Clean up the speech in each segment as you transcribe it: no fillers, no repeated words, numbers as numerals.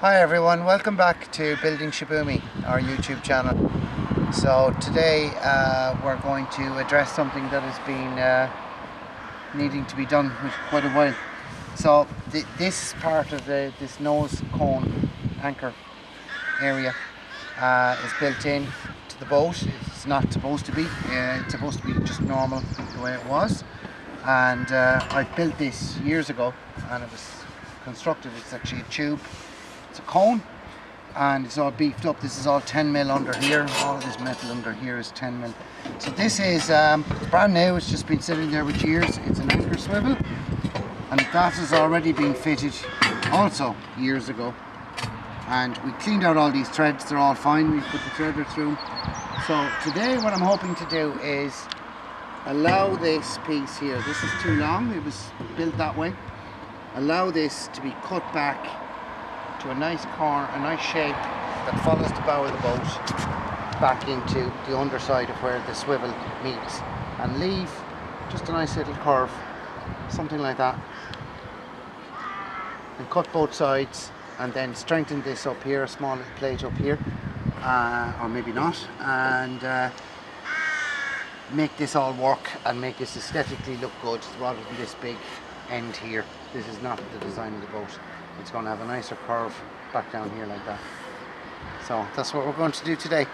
Hi everyone, welcome back to Building Shibumi, our YouTube channel. So today we're going to address something that has been needing to be done for quite a while. So this part of this nose cone anchor area is built in to the boat. It's not supposed to be, it's supposed to be just normal the way it was. And I built this years ago and it was constructed. It's actually a tube. It's a cone and it's all beefed up. This is all 10mm under here. All of this metal under here is 10mm. So this is it's brand new. It's just been sitting there with years. It's an anchor swivel and that has already been fitted also years ago. And we cleaned out all these threads. They're all fine. We put the threader through them. So today what I'm hoping to do is allow this piece here. This is too long. It was built that way. Allow this to be cut back to a nice corner, a nice shape that follows the bow of the boat back into the underside of where the swivel meets, and leave just a nice little curve, something like that, and cut both sides, and then strengthen this up here, a small little plate up here, or maybe not, and make this all work and make this aesthetically look good rather than this big end here. This is not the design of the boat. It's going to have a nicer curve back down here like that. So that's what we're going to do today.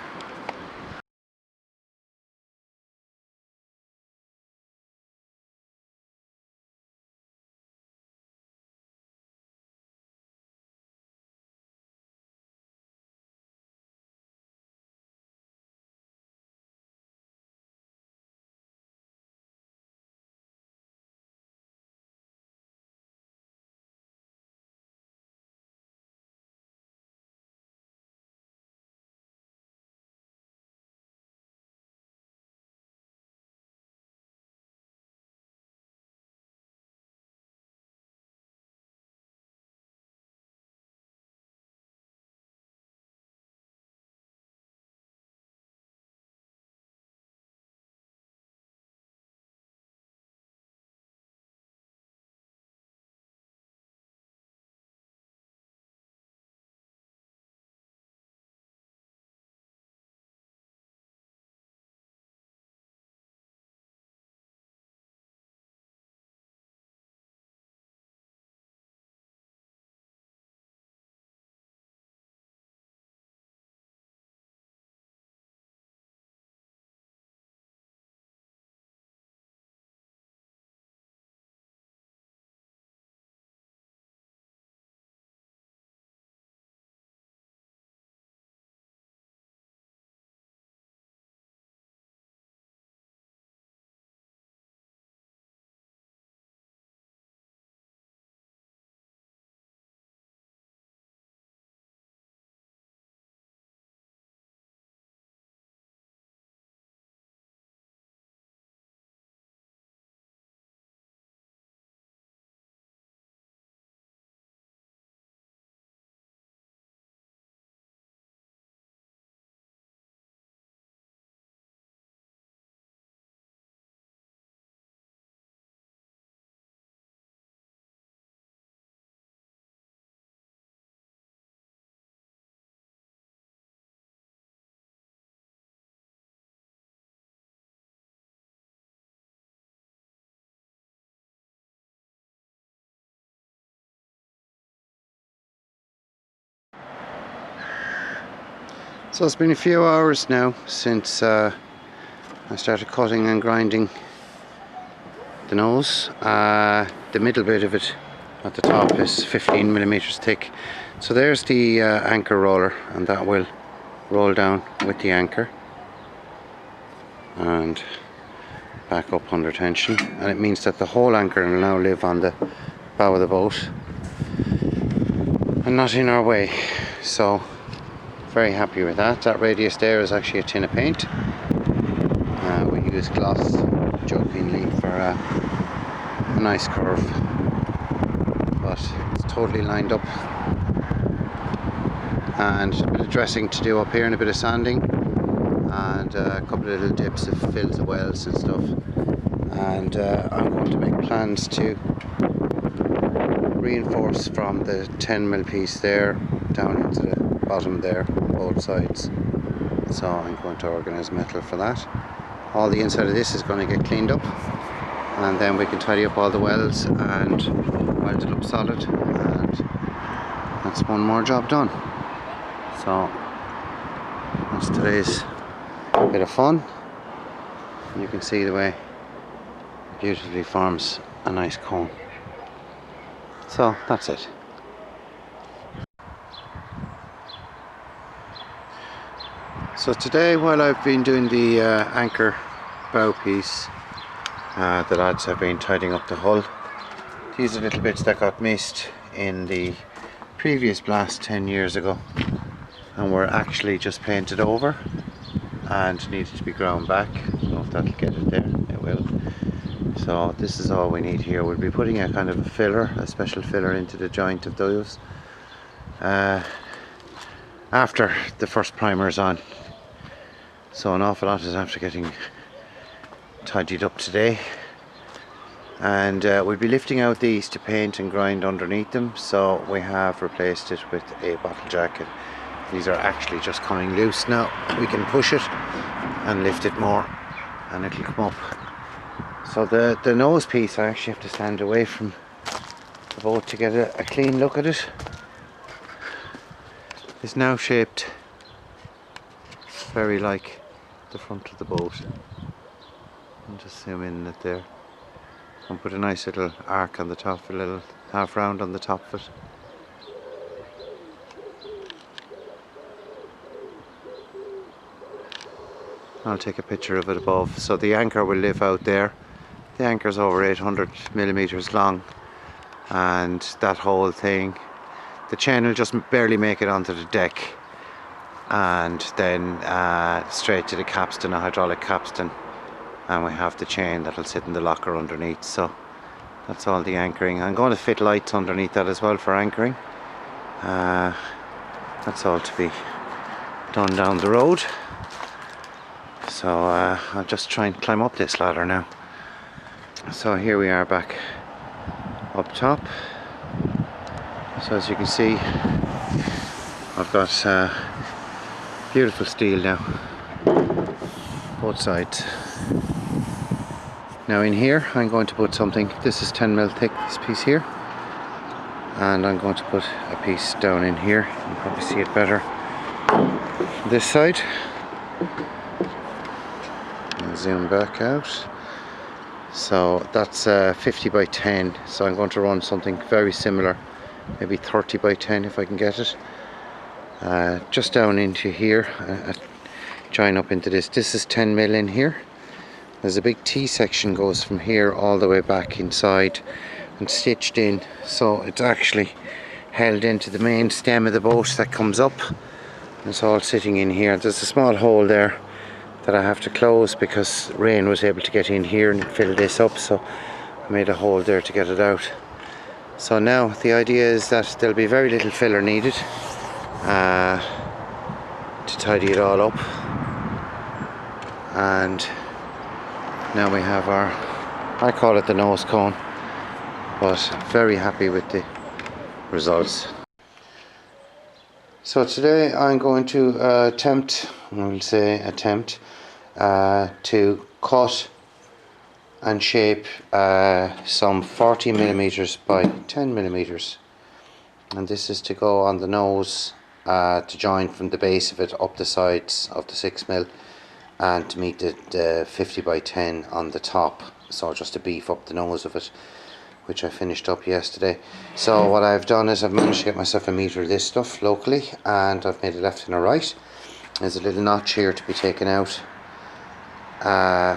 So it's been a few hours now since I started cutting and grinding the nose. The middle bit of it at the top is 15mm thick. So there's the anchor roller, and that will roll down with the anchor and back up under tension, and it means that the whole anchor will now live on the bow of the boat and not in our way. So very happy with that. That radius there is actually a tin of paint. We use gloss jokingly for a nice curve, but it's totally lined up. And a bit of dressing to do up here and a bit of sanding and a couple of little dips of fills of wells and stuff. And I'm going to make plans to reinforce from the 10mm piece there down into the bottom there, both sides. So I'm going to organise metal for that. All the inside of this is going to get cleaned up, and then we can tidy up all the welds and weld it up solid, and that's one more job done. So that's today's bit of fun. You can see the way it beautifully forms a nice cone. So that's it. So today, while I've been doing the anchor bow piece, the lads have been tidying up the hull. These are little bits that got missed in the previous blast 10 years ago and were actually just painted over and needed to be ground back. I don't know if that'll get it there, it will. So this is all we need here. We'll be putting a kind of a filler, a special filler into the joint of those after the first primer is on. So an awful lot is after getting tidied up today, and we'll be lifting out these to paint and grind underneath them. So we have replaced it with a bottle jacket. These are actually just coming loose now. We can push it and lift it more and it'll come up. So the nose piece, I actually have to stand away from the boat to get a clean look at it. It's now shaped very like the front of the boat. I'll just zoom in it there and put a nice little arc on the top, a little half round on the top of it. I'll take a picture of it above. So the anchor will live out there. The anchor's over 800mm long, and that whole thing, the chain will just barely make it onto the deck, and then straight to the capstan, a hydraulic capstan, and we have the chain that'll sit in the locker underneath. So that's all the anchoring. I'm going to fit lights underneath that as well for anchoring. That's all to be done down the road. So I'll just try and climb up this ladder now. So here we are back up top. So as you can see, I've got beautiful steel now, both sides. Now in here I'm going to put something, this is 10mm thick, this piece here, and I'm going to put a piece down in here. You can probably see it better this side. I'll zoom back out. So that's 50 by 10, so I'm going to run something very similar, maybe 30 by 10 if I can get it. Just down into here, join up into this. This is 10mm in here. There's a big T section goes from here all the way back inside and stitched in, so it's actually held into the main stem of the boat that comes up. It's all sitting in here. There's a small hole there that I have to close because rain was able to get in here and fill this up, so I made a hole there to get it out. So now the idea is that there'll be very little filler needed to tidy it all up, and now we have our, I call it the nose cone, but very happy with the results. So today I'm going to attempt to cut and shape some 40mm by 10mm, and this is to go on the nose to join from the base of it up the sides of the 6mm, and to meet the 50 by 10 on the top, so just to beef up the nose of it, which I finished up yesterday. So what I've done is I've managed to get myself a metre of this stuff locally, and I've made a left and a right. There's a little notch here to be taken out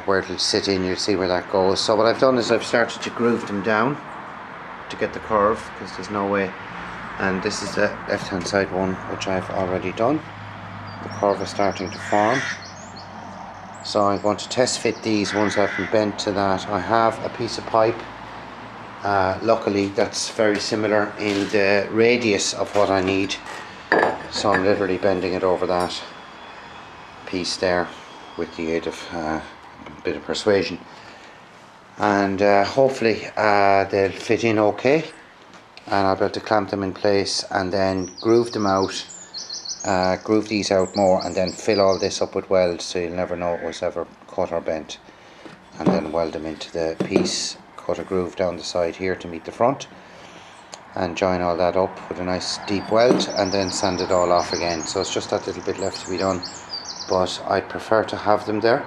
where it'll sit in. You'll see where that goes. So what I've done is I've started to groove them down to get the curve, because there's no way, and this is the left hand side one which I've already done. The curve is starting to form, so I'm going to test fit these once I've been bent to that. I have a piece of pipe, luckily that's very similar in the radius of what I need, so I'm literally bending it over that piece there with the aid of a bit of persuasion, and hopefully they'll fit in okay. and I'll be able to clamp them in place and then groove them out, groove these out more, and then fill all this up with welds so you'll never know it was ever cut or bent, and then weld them into the piece, cut a groove down the side here to meet the front, and join all that up with a nice deep weld, and then sand it all off again. So it's just that little bit left to be done, but I prefer to have them there,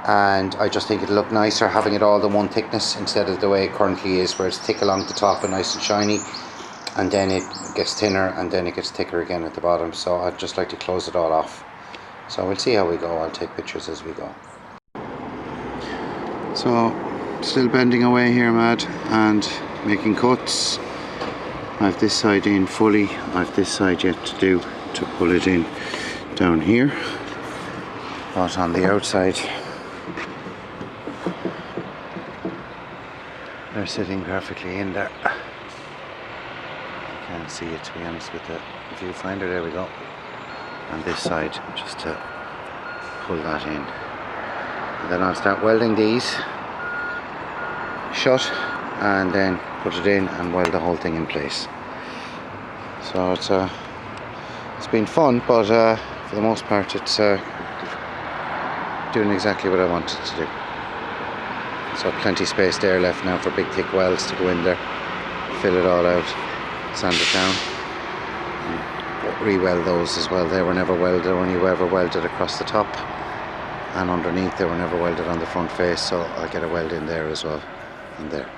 and I just think it'll look nicer having it all the one thickness instead of the way it currently is, where it's thick along the top and nice and shiny, and then it gets thinner and then it gets thicker again at the bottom. So I'd just like to close it all off. So we'll see how we go. I'll take pictures as we go. So still bending away here, Mad, and making cuts. I have this side in fully, I have this side yet to do to pull it in down here, but on the outside they're sitting perfectly in there. I can't see it, to be honest, with the viewfinder. There we go. On this side, just to pull that in, and then I'll start welding these shut and then put it in and weld the whole thing in place. So it's been fun, but for the most part it's doing exactly what I wanted to do. So plenty of space there left now for big thick welds to go in there, fill it all out, sand it down, and re-weld those as well. They were never welded, only ever welded across the top, and underneath they were never welded on the front face, so I'll get a weld in there as well, and there.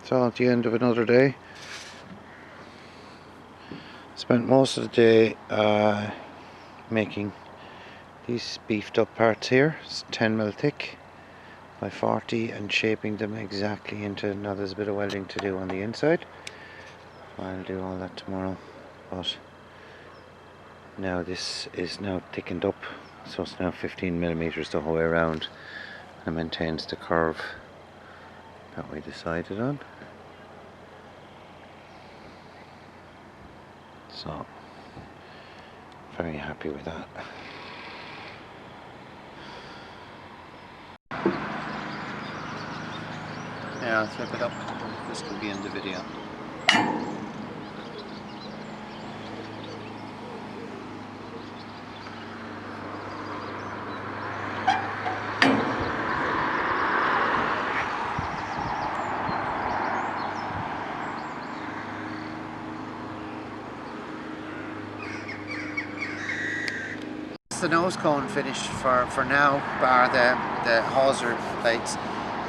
So at the end of another day, spent most of the day making these beefed up parts here. It's 10mm thick by 40, and shaping them exactly into, now there's a bit of welding to do on the inside. I'll do all that tomorrow, but now this is now thickened up, so it's now 15mm the whole way around, and maintains the curve that we decided on. So very happy with that. Yeah, I'll flip it up. This will be in the video. The nose cone finished for now, bar the hawser plates,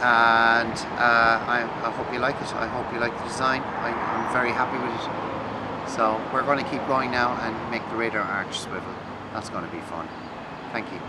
and I hope you like it. I hope you like the design. I'm very happy with it. So we're going to keep going now and make the radar arch swivel. That's going to be fun. Thank you.